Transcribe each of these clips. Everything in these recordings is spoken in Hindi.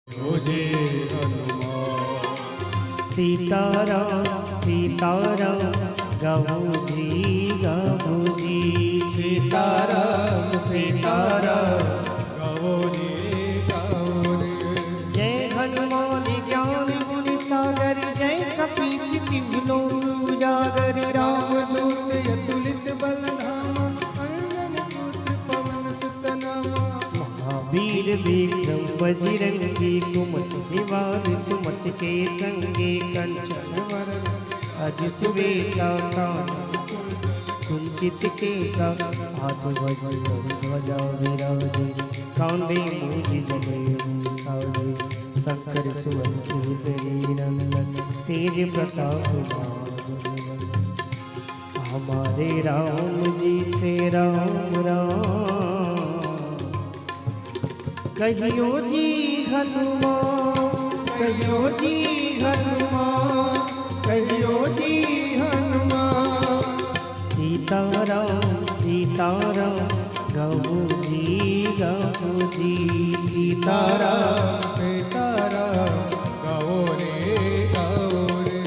मुझे हनुमान। सीताराम सीताराम गाऊजी गाऊजी। सीताराम सीताराम गाओजी गाओरे। जय हनुमान ज्ञान गुण सागर, जय कपीस तिहुँ लोक उजागर। रामदूत अतुलित बल धामा, अंजन पुत्र पवन सुत नामा। महावीर विक्रम बजरंगी, कुमति निवार सुमत के संगे। कंचन वरण अज सुवेशा, कुंचित केसा हाथ वज्र ध्वजा विराजे। कांधे मूंज जनेऊ साजे, शंकर सुवन केसरी नंदन। तेज प्रताप राजन, हमारे राम जी से राम राम कहियो जी हनुमान। कहियो जी हनुमान, कहियो जी हनुमान। सीताराम सीताराम गाऊजी गाऊजी। सीताराम सीताराम सीताराम गाओरे गाओरे।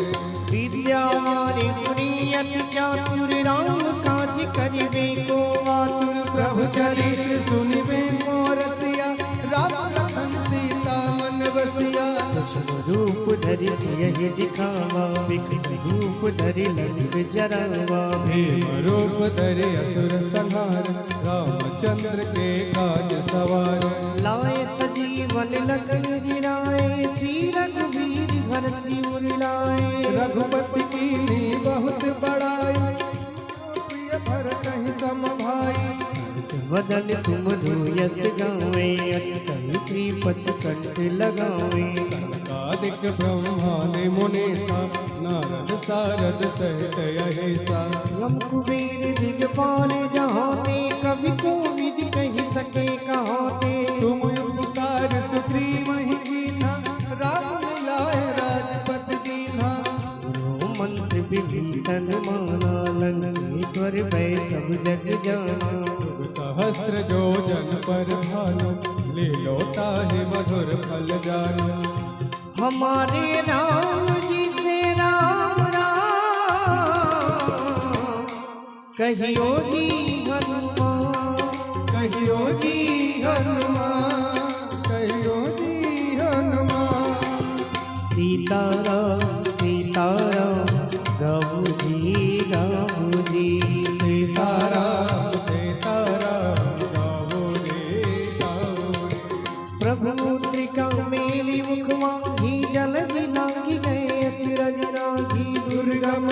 विद्यावान गुणी अति चातुर, राम काज करिबे को आतुर। प्रभु चरित्र सुनिबे को रसिया, राम लखन सीता मन बसिया। सूक्ष्म रूप धरि सियहि दिखावा, विकट रूप धरि लंक जरावा। भीम रूप धरे असुर संहार, रामचंद्र के काज सवार। लाए सजीवन लखन जिराए, श्री रघुवीर हर सिर लाए। रघुपति कीन्ही बहुत बड़ाई, प्रिय भरत ही सम भाई। वदन तुम यस गावे, अस कहि श्रीपति कंठ लगावे। सनकादिक ब्रह्मादि मुनीसा, नारद सारद सहित अहिसा। यम कुबेर दिगपाल जहाते, कवि कोविद कहि सके कहाते। तुम उपकार सुग्रीव ही कीन्हा, राम मिलाए राजपद दीन्हा। गुरु मंत्र विभीषण माना, लंकेश्वर भय सब जग जाना। सहस्त्र जो जन पर भानु, लीलो ताहि मधुर फल जानु। हमारे राम जी से राम राम कहियो जी हनुमान। कहियो जी हनुमान, कहियो जी हनुमान। सीताराम सीताराम गाऊजी गाऊजी। सीताराम सीताराम गाओरे गाओरे। प्रभु मुद्रिका मेली मुखवा, ही जल लागी गए अचरज रागी। दुर्गम